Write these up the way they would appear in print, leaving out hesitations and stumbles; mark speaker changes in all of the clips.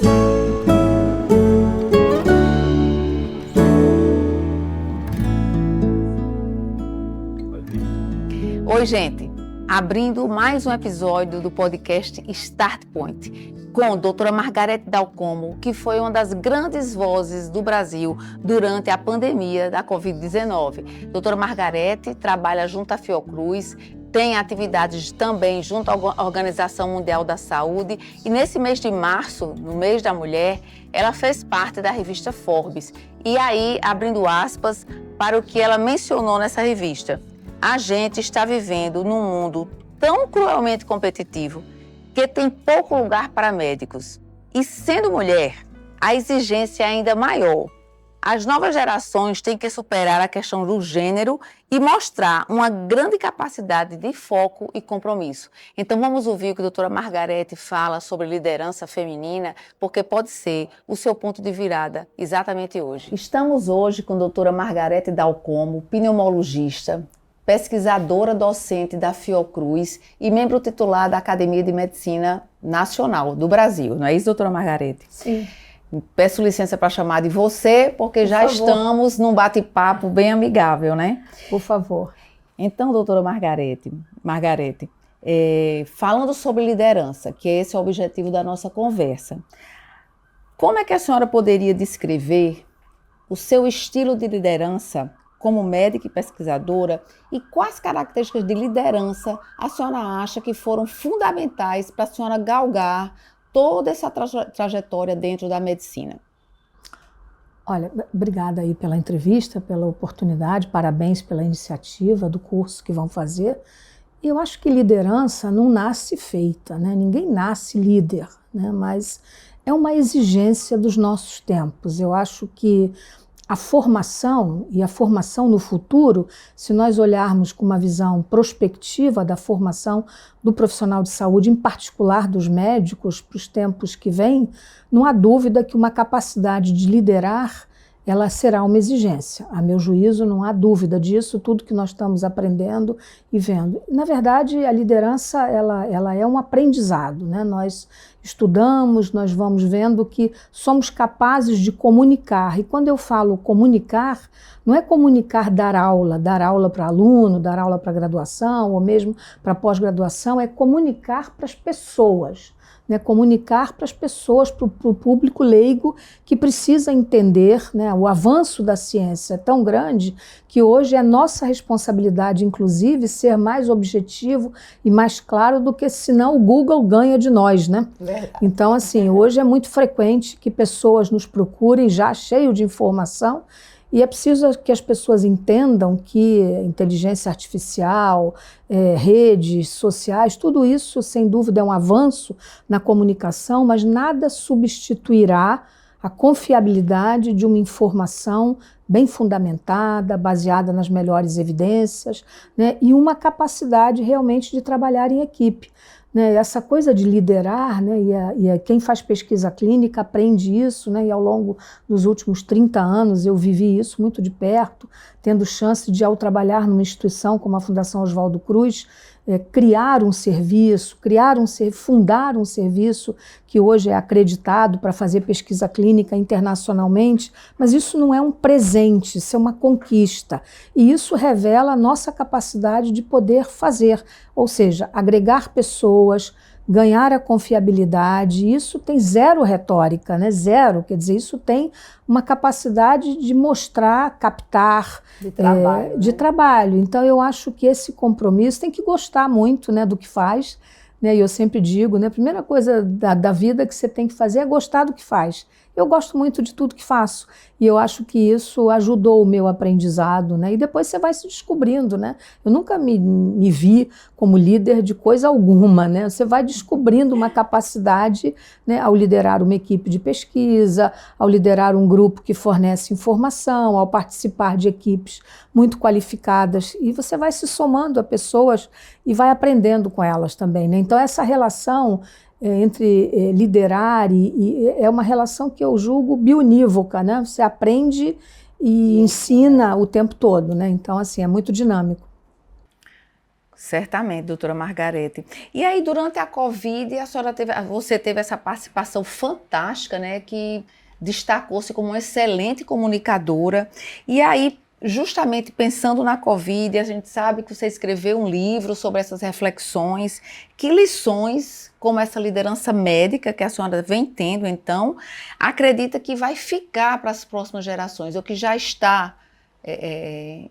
Speaker 1: Oi, gente! Abrindo mais um episódio do podcast Start Point, com a doutora Margarete Dal Como, que foi uma das grandes vozes do Brasil durante a pandemia da Covid-19. Doutora Margarete trabalha junto à Fiocruz, tem atividades também junto à Organização Mundial da Saúde e nesse mês de março, no mês da mulher, ela fez parte da revista Forbes. E aí, abrindo aspas para o que ela mencionou nessa revista: a gente está vivendo num mundo tão cruelmente competitivo que tem pouco lugar para médicos. E sendo mulher, a exigência é ainda maior. As novas gerações têm que superar a questão do gênero e mostrar uma grande capacidade de foco e compromisso. Então vamos ouvir o que a doutora Margarete fala sobre liderança feminina, porque pode ser o seu ponto de virada exatamente hoje. Estamos hoje com a doutora Margarete Dal Como, pneumologista, pesquisadora docente da Fiocruz e membro titular da Academia de Medicina Nacional do Brasil. Não é isso, doutora Margarete?
Speaker 2: Sim.
Speaker 1: Peço licença para chamar de você, porque já estamos num bate-papo bem amigável, né?
Speaker 2: Por favor.
Speaker 1: Então, doutora Margarete, falando sobre liderança, que esse é o objetivo da nossa conversa, como é que a senhora poderia descrever o seu estilo de liderança como médica e pesquisadora, e quais características de liderança a senhora acha que foram fundamentais para a senhora galgar toda essa trajetória dentro da medicina?
Speaker 2: Olha, obrigada aí pela entrevista, pela oportunidade, parabéns pela iniciativa do curso que vão fazer. Eu acho que liderança não nasce feita, né? Ninguém nasce líder, né? Mas é uma exigência dos nossos tempos. Eu acho que a formação e a formação no futuro, se nós olharmos com uma visão prospectiva da formação do profissional de saúde, em particular dos médicos, para os tempos que vêm, não há dúvida que uma capacidade de liderar, ela será uma exigência. A meu juízo, não há dúvida disso, tudo que nós estamos aprendendo e vendo. Na verdade, a liderança ela é um aprendizado, né? Nós estudamos, nós vamos vendo que somos capazes de comunicar. E quando eu falo comunicar, não é comunicar dar aula para aluno, dar aula para graduação ou mesmo para pós-graduação, é comunicar para as pessoas. Né, comunicar para as pessoas, para o público leigo que precisa entender, né, o avanço da ciência é tão grande que hoje é nossa responsabilidade, inclusive, ser mais objetivo e mais claro do que senão o Google ganha de nós, né? Então, assim, hoje é muito frequente que pessoas nos procurem já cheio de informação. E é preciso que as pessoas entendam que inteligência artificial, redes sociais, tudo isso, sem dúvida, é um avanço na comunicação, mas nada substituirá a confiabilidade de uma informação bem fundamentada, baseada nas melhores evidências, né, e uma capacidade realmente de trabalhar em equipe. Né, essa coisa de liderar, né, e quem faz pesquisa clínica aprende isso, né, e ao longo dos últimos 30 anos eu vivi isso muito de perto, tendo chance de, ao trabalhar numa instituição como a Fundação Oswaldo Cruz, criar um serviço, fundar um serviço que hoje é acreditado para fazer pesquisa clínica internacionalmente, mas isso não é um presente, isso é uma conquista. E isso revela a nossa capacidade de poder fazer, ou seja, agregar pessoas, ganhar a confiabilidade. Isso tem zero retórica, né? Zero, quer dizer, isso tem uma capacidade de mostrar, captar, de trabalho. Então eu acho que esse compromisso tem que gostar muito, né, do que faz, né? E eu sempre digo, né, a primeira coisa da vida que você tem que fazer é gostar do que faz. Eu gosto muito de tudo que faço e eu acho que isso ajudou o meu aprendizado, né? E depois você vai se descobrindo, né? Eu nunca me vi como líder de coisa alguma, né? Você vai descobrindo uma capacidade, né, ao liderar uma equipe de pesquisa, ao liderar um grupo que fornece informação, ao participar de equipes muito qualificadas, e você vai se somando a pessoas e vai aprendendo com elas também, né? Então essa relação entre liderar e é uma relação que eu julgo bionívoca, né? Você aprende e ensina o tempo todo, né? Então, assim, é muito dinâmico.
Speaker 1: Certamente, doutora Margarete. E aí, durante a Covid, você teve essa participação fantástica, né, que destacou-se como uma excelente comunicadora. E aí, justamente pensando na Covid, a gente sabe que você escreveu um livro sobre essas reflexões. Que lições, como essa liderança médica que a senhora vem tendo, então, acredita que vai ficar para as próximas gerações, ou que já está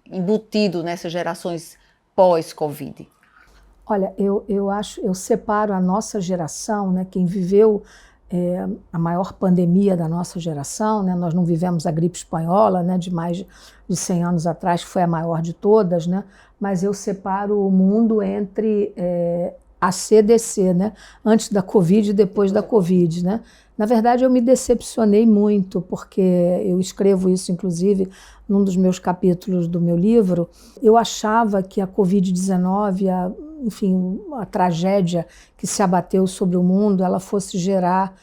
Speaker 1: embutido nessas gerações pós-Covid?
Speaker 2: Olha, eu separo a nossa geração, né, quem viveu a maior pandemia da nossa geração, né, nós não vivemos a gripe espanhola, né, de mais de 100 anos atrás, que foi a maior de todas, né, mas eu separo o mundo entre a CDC, né, antes da Covid e depois da Covid, né. Na verdade, eu me decepcionei muito, porque eu escrevo isso, inclusive, num dos meus capítulos do meu livro. Eu achava que a Covid-19, enfim, a tragédia que se abateu sobre o mundo, ela fosse gerar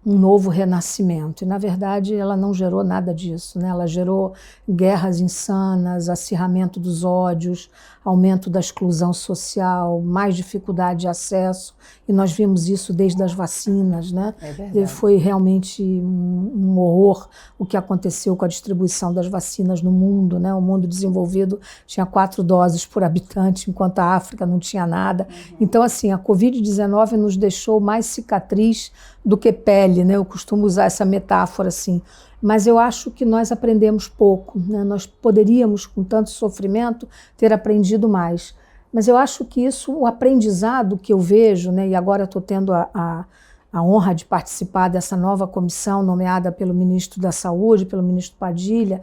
Speaker 2: um novo renascimento. E, na verdade, ela não gerou nada disso, né? Ela gerou guerras insanas, acirramento dos ódios, aumento da exclusão social, mais dificuldade de acesso. E nós vimos isso desde as vacinas, né?
Speaker 1: É verdade.
Speaker 2: Foi realmente um horror o que aconteceu com a distribuição das vacinas no mundo, né? O mundo desenvolvido tinha 4 doses por habitante, enquanto a África não tinha nada. Então, assim, a Covid-19 nos deixou mais cicatriz do que pele, né? Eu costumo usar essa metáfora assim, mas eu acho que nós aprendemos pouco, né? Nós poderíamos, com tanto sofrimento, ter aprendido mais. Mas eu acho que isso, o aprendizado que eu vejo, né? E agora estou tendo a honra de participar dessa nova comissão nomeada pelo ministro da Saúde, pelo ministro Padilha,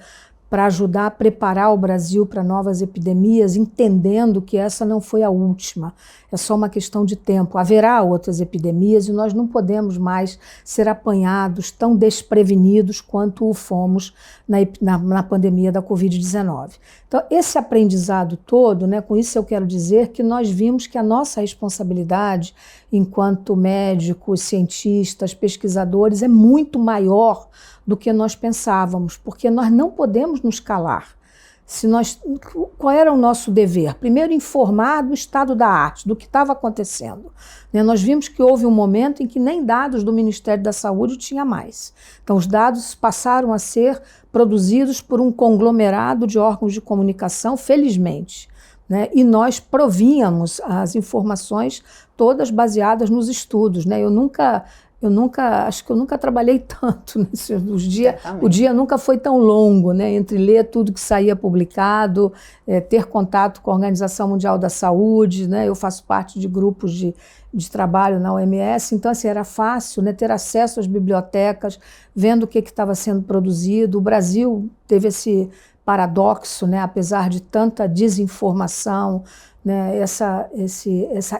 Speaker 2: para ajudar a preparar o Brasil para novas epidemias, entendendo que essa não foi a última, é só uma questão de tempo. Haverá outras epidemias e nós não podemos mais ser apanhados tão desprevenidos quanto o fomos na pandemia da Covid-19. Então, esse aprendizado todo, né, com isso eu quero dizer que nós vimos que a nossa responsabilidade enquanto médicos, cientistas, pesquisadores é muito maior do que nós pensávamos, porque nós não podemos nos calar. Qual era o nosso dever? Primeiro, informar do estado da arte, do que estava acontecendo. Nós vimos que houve um momento em que nem dados do Ministério da Saúde tinha mais. Então, os dados passaram a ser produzidos por um conglomerado de órgãos de comunicação, felizmente, né? E nós províamos as informações todas baseadas nos estudos, né? Acho que eu nunca trabalhei tanto, né? O dia nunca foi tão longo, né? Entre ler tudo que saía publicado, ter contato com a Organização Mundial da Saúde, né? Eu faço parte de grupos de trabalho na OMS, então assim, era fácil, né, ter acesso às bibliotecas, vendo o que estava sendo produzido. O Brasil teve esse paradoxo, né? Apesar de tanta desinformação, né, essa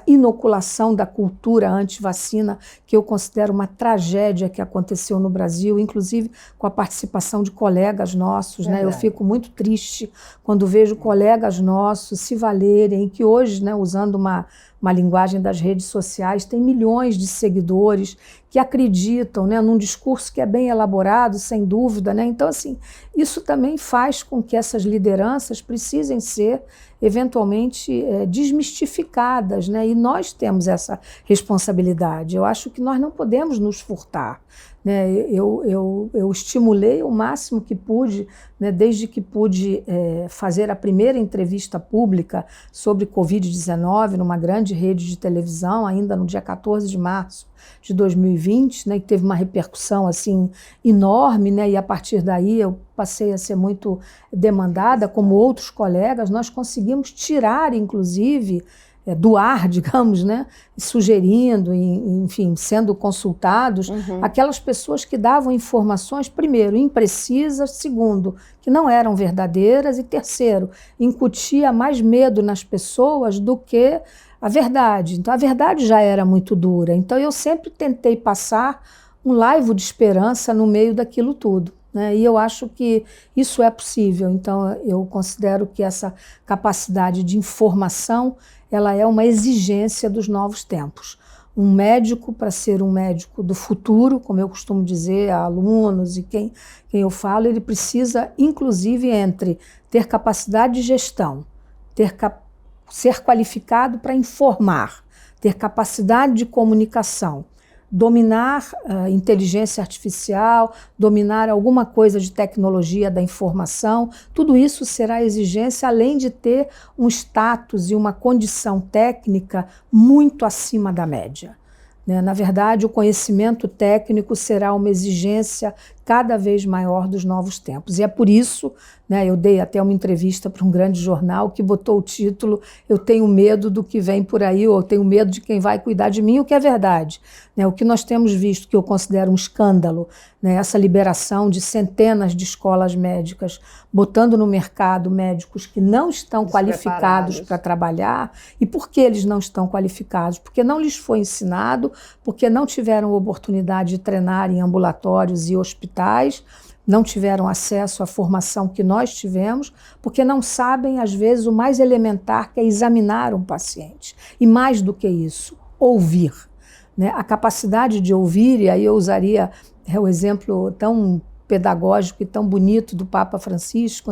Speaker 2: inoculação da cultura anti-vacina, que eu considero uma tragédia que aconteceu no Brasil, inclusive com a participação de colegas nossos. Né, eu fico muito triste quando vejo colegas nossos se valerem, que hoje, né, usando uma linguagem das redes sociais, tem milhões de seguidores que acreditam, né, num discurso que é bem elaborado, sem dúvida. Né? Então, assim, isso também faz com que essas lideranças precisem ser eventualmente desmistificadas, né? E nós temos essa responsabilidade. Eu acho que nós não podemos nos furtar. Né? Eu estimulei o máximo que pude, né, desde que pude fazer a primeira entrevista pública sobre Covid-19 numa grande rede de televisão, ainda no dia 14 de março de 2020, né, que teve uma repercussão assim, enorme, né, e a partir daí eu passei a ser muito demandada, como outros colegas. Nós conseguimos tirar, inclusive, do ar, digamos, né, sugerindo, enfim, sendo consultados, aquelas pessoas que davam informações, primeiro, imprecisas, segundo, que não eram verdadeiras, e terceiro, incutia mais medo nas pessoas do que a verdade. Então, a verdade já era muito dura. Então, eu sempre tentei passar um laivo de esperança no meio daquilo tudo. Né? E eu acho que isso é possível. Então, eu considero que essa capacidade de informação, ela é uma exigência dos novos tempos. Um médico, para ser um médico do futuro, como eu costumo dizer a alunos e quem eu falo, ele precisa, inclusive, entre ter capacidade de gestão, ter ser qualificado para informar, ter capacidade de comunicação, dominar a inteligência artificial, dominar alguma coisa de tecnologia da informação, tudo isso será exigência, além de ter um status e uma condição técnica muito acima da média. Na verdade, o conhecimento técnico será uma exigência cada vez maior dos novos tempos. E é por isso, eu dei até uma entrevista para um grande jornal que botou o título "Eu tenho medo do que vem por aí", ou "Eu tenho medo de quem vai cuidar de mim", o que é verdade. O que nós temos visto, que eu considero um escândalo, essa liberação de centenas de escolas médicas, botando no mercado médicos que não estão qualificados para trabalhar. E por que eles não estão qualificados? Porque não lhes foi ensinado, porque não tiveram oportunidade de treinar em ambulatórios e hospitais, não tiveram acesso à formação que nós tivemos, porque não sabem, às vezes, o mais elementar, que é examinar um paciente. E mais do que isso, ouvir. A capacidade de ouvir, e aí eu usaria o exemplo tão pedagógico e tão bonito do Papa Francisco,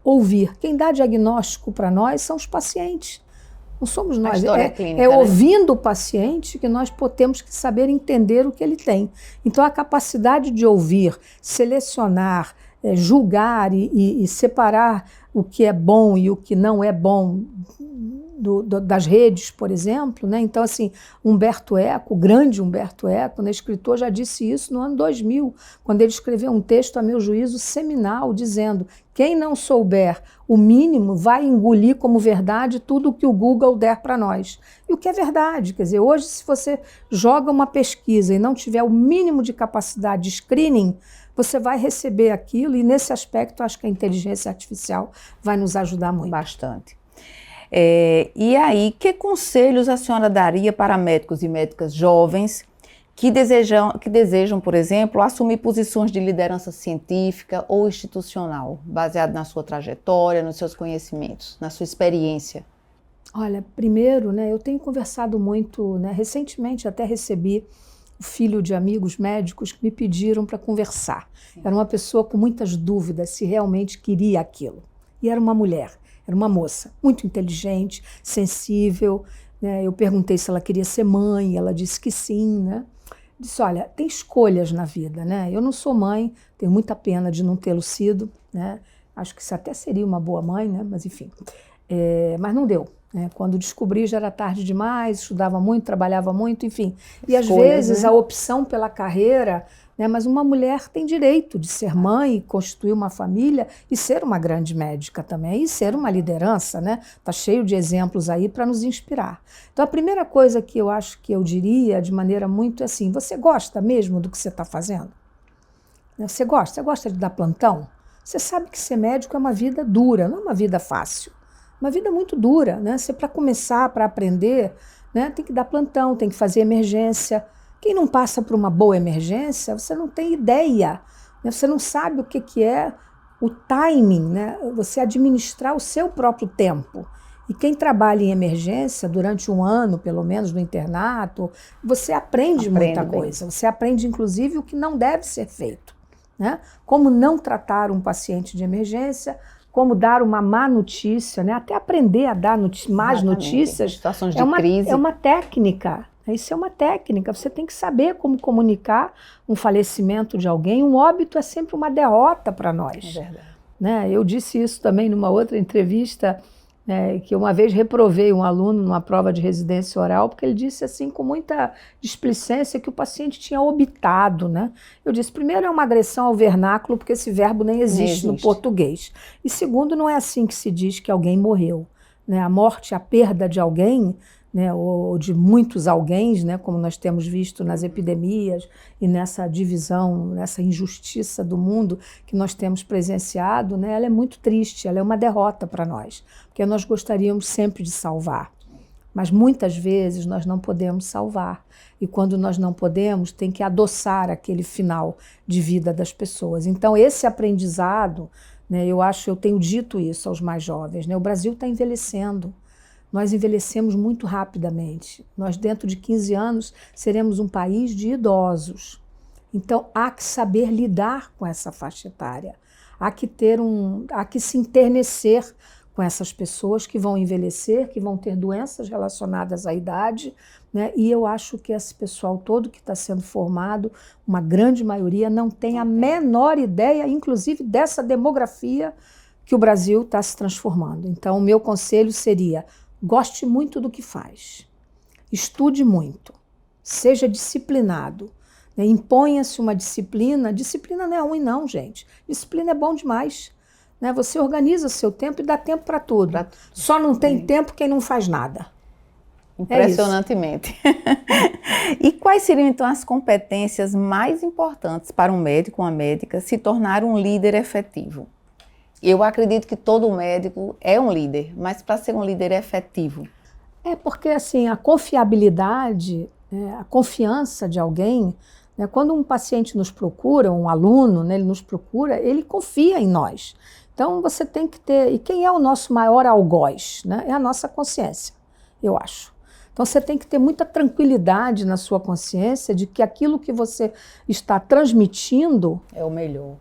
Speaker 2: ouvir. Quem dá diagnóstico para nós são os pacientes. Não somos nós. É ouvindo o paciente que nós temos que saber entender o que ele tem. Então, a capacidade de ouvir, selecionar, julgar e separar o que é bom e o que não é bom das redes, por exemplo. Então, assim, Humberto Eco, o grande Humberto Eco, escritor, já disse isso no ano 2000, quando ele escreveu um texto, a meu juízo, seminal, dizendo: quem não souber o mínimo vai engolir como verdade tudo o que o Google der para nós. E o que é verdade, quer dizer, hoje, se você joga uma pesquisa e não tiver o mínimo de capacidade de screening, você vai receber aquilo, e nesse aspecto acho que a inteligência artificial vai nos ajudar muito.
Speaker 1: Bastante. E aí, que conselhos a senhora daria para médicos e médicas jovens que desejam, por exemplo, assumir posições de liderança científica ou institucional, baseado na sua trajetória, nos seus conhecimentos, na sua experiência?
Speaker 2: Olha, primeiro, eu tenho conversado muito, recentemente até recebi o filho de amigos médicos que me pediram para conversar. Sim. Era uma pessoa com muitas dúvidas se realmente queria aquilo. E era uma mulher. Era uma moça muito inteligente, sensível. Eu perguntei se ela queria ser mãe, ela disse que sim. Disse: olha, tem escolhas na vida. Eu não sou mãe, tenho muita pena de não tê-lo sido. Acho que isso até seria uma boa mãe, mas enfim. Mas não deu. Quando descobri já era tarde demais, estudava muito, trabalhava muito, enfim. E às vezes a opção pela carreira, mas uma mulher tem direito de ser mãe, constituir uma família e ser uma grande médica também, e ser uma liderança, Tá cheio de exemplos aí para nos inspirar. Então a primeira coisa que eu acho que eu diria de maneira muito assim: você gosta mesmo do que você está fazendo? Você gosta de dar plantão? Você sabe que ser médico é uma vida dura, não é uma vida fácil. Uma vida muito dura, Você, para começar, para aprender, tem que dar plantão, tem que fazer emergência. Quem não passa por uma boa emergência, você não tem ideia, Você não sabe o que é o timing, Você administrar o seu próprio tempo. E quem trabalha em emergência durante um ano, pelo menos no internato, você aprende muita coisa. Você aprende, inclusive, o que não deve ser feito. Como não tratar um paciente de emergência, como dar uma má notícia, até aprender a dar más notícias.
Speaker 1: Situações de crise.
Speaker 2: É uma técnica. Isso é uma técnica. Você tem que saber como comunicar um falecimento de alguém. Um óbito é sempre uma derrota para nós.
Speaker 1: É verdade.
Speaker 2: Eu disse isso também numa outra entrevista, que uma vez reprovei um aluno numa prova de residência oral, porque ele disse assim com muita displicência que o paciente tinha obitado. Eu disse: primeiro, é uma agressão ao vernáculo, porque esse verbo nem existe no português. E segundo, não é assim que se diz que alguém morreu. A morte, a perda de alguém, ou de muitos alguéns, como nós temos visto nas epidemias e nessa divisão, nessa injustiça do mundo que nós temos presenciado, ela é muito triste, ela é uma derrota para nós, porque nós gostaríamos sempre de salvar, mas muitas vezes nós não podemos salvar, e quando nós não podemos, tem que adoçar aquele final de vida das pessoas. Então esse aprendizado, eu tenho dito isso aos mais jovens, o Brasil está envelhecendo. Nós envelhecemos muito rapidamente. Nós, dentro de 15 anos, seremos um país de idosos. Então, há que saber lidar com essa faixa etária. Há que se enternecer com essas pessoas que vão envelhecer, que vão ter doenças relacionadas à idade, né? E eu acho que esse pessoal todo que está sendo formado, uma grande maioria, não tem a menor ideia, inclusive, dessa demografia que o Brasil está se transformando. Então, o meu conselho seria: goste muito do que faz, estude muito, seja disciplinado, né? Imponha-se uma disciplina. Disciplina não é ruim não, gente. Disciplina é bom demais, né? Você organiza seu tempo e dá tempo para tudo. Só não tem tempo quem não faz nada.
Speaker 1: Impressionantemente. E quais seriam, então, as competências mais importantes para um médico ou uma médica se tornar um líder efetivo? Eu acredito que todo médico é um líder, mas para ser um líder efetivo.
Speaker 2: É porque, assim, a confiabilidade, a confiança de alguém, né, quando um paciente nos procura, um aluno, né, ele nos procura, ele confia em nós. Então, você tem que ter... E quem é o nosso maior algoz, né? É a nossa consciência, eu acho. Então, você tem que ter muita tranquilidade na sua consciência de que aquilo que você está transmitindo...
Speaker 1: é o melhor.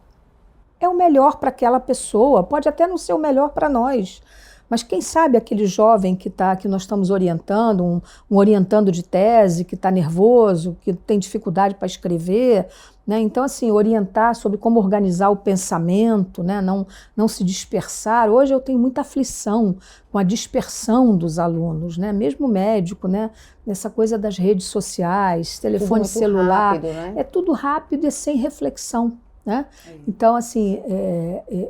Speaker 2: É o melhor para aquela pessoa, pode até não ser o melhor para nós, mas quem sabe aquele jovem que nós estamos orientando, um orientando de tese, que está nervoso, que tem dificuldade para escrever, né? Então, assim, orientar sobre como organizar o pensamento, né? Não se dispersar. Hoje eu tenho muita aflição com a dispersão dos alunos, né? Mesmo médico, né? Essa coisa das redes sociais, telefone celular,
Speaker 1: rápido, né?
Speaker 2: É tudo rápido e sem reflexão. Né? Então, assim,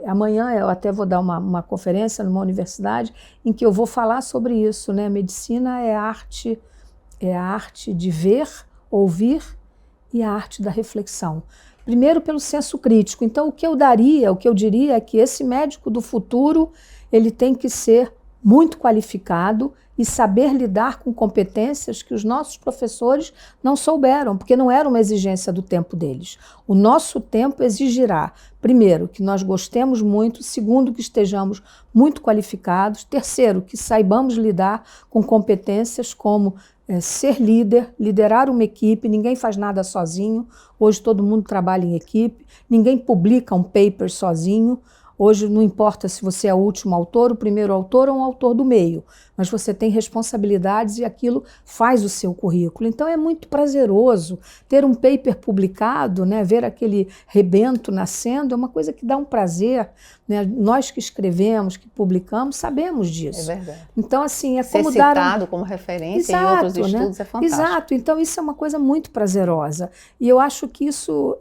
Speaker 2: amanhã eu até vou dar uma conferência numa universidade em que eu vou falar sobre isso, né? Medicina é a arte de ver, ouvir e a arte da reflexão. Primeiro pelo senso crítico. Então, o que eu diria é que esse médico do futuro, ele tem que ser muito qualificado e saber lidar com competências que os nossos professores não souberam, porque não era uma exigência do tempo deles. O nosso tempo exigirá, primeiro, que nós gostemos muito, segundo, que estejamos muito qualificados, terceiro, que saibamos lidar com competências como ser líder, liderar uma equipe. Ninguém faz nada sozinho, hoje todo mundo trabalha em equipe, ninguém publica um paper sozinho. Hoje não importa se você é o último autor, o primeiro autor ou um autor do meio, mas você tem responsabilidades e aquilo faz o seu currículo. Então é muito prazeroso ter um paper publicado, né, ver aquele rebento nascendo, é uma coisa que dá um prazer, né? Nós que escrevemos, que publicamos, sabemos disso.
Speaker 1: É verdade.
Speaker 2: Então, assim, é
Speaker 1: ser
Speaker 2: como
Speaker 1: citado como referência em outros estudos, né? É fantástico.
Speaker 2: Exato, então isso é uma coisa muito prazerosa. E eu acho que isso,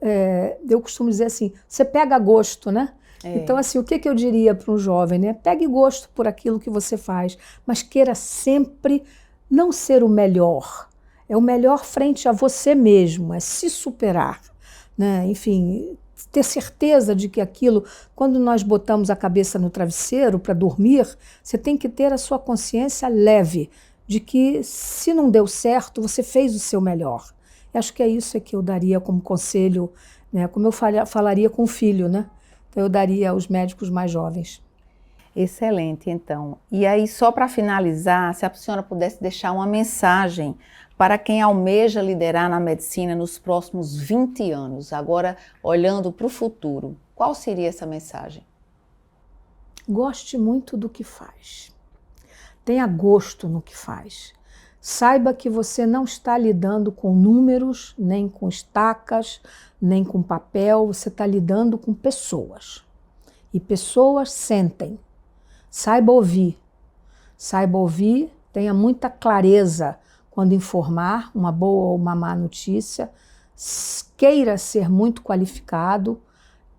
Speaker 2: eu costumo dizer assim, você pega gosto, né? Então, assim, o que eu diria para um jovem, né? Pegue gosto por aquilo que você faz, mas queira sempre não ser o melhor. É o melhor frente a você mesmo, é se superar, né? Enfim, ter certeza de que aquilo, quando nós botamos a cabeça no travesseiro para dormir, você tem que ter a sua consciência leve, de que se não deu certo, você fez o seu melhor. Eu acho que é isso que eu daria como conselho, né? Como eu falaria com o filho, né? Então, eu daria aos médicos mais jovens.
Speaker 1: Excelente, então. E aí, só para finalizar, se a senhora pudesse deixar uma mensagem para quem almeja liderar na medicina nos próximos 20 anos, agora olhando para o futuro, qual seria essa mensagem?
Speaker 2: Goste muito do que faz. Tenha gosto no que faz. Saiba que você não está lidando com números, nem com estacas, nem com papel, você está lidando com pessoas. E pessoas sentem. Saiba ouvir, tenha muita clareza quando informar uma boa ou uma má notícia, queira ser muito qualificado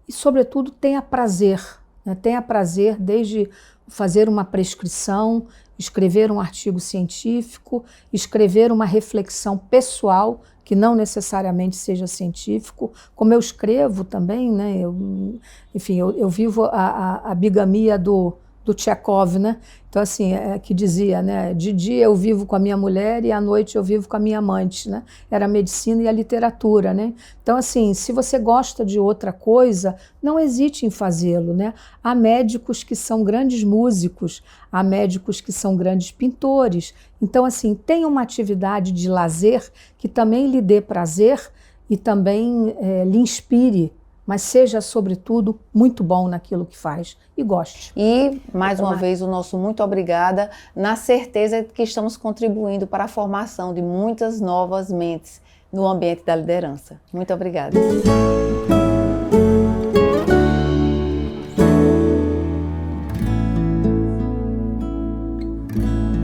Speaker 2: e, sobretudo, tenha prazer. Né? Tenha prazer desde fazer uma prescrição, escrever um artigo científico, escrever uma reflexão pessoal, que não necessariamente seja científico, como eu escrevo também, né? Eu vivo a bigamia do Tchekov, né? Então, assim, que dizia, né? De dia eu vivo com a minha mulher e à noite eu vivo com a minha amante, né? Era a medicina e a literatura, né? Então, assim, se você gosta de outra coisa, não hesite em fazê-lo, né? Há médicos que são grandes músicos, há médicos que são grandes pintores. Então, assim, tenha uma atividade de lazer que também lhe dê prazer e também lhe inspire, mas seja, sobretudo, muito bom naquilo que faz e goste.
Speaker 1: E, mais uma vez, o nosso muito obrigada, na certeza de que estamos contribuindo para a formação de muitas novas mentes no ambiente da liderança. Muito obrigada.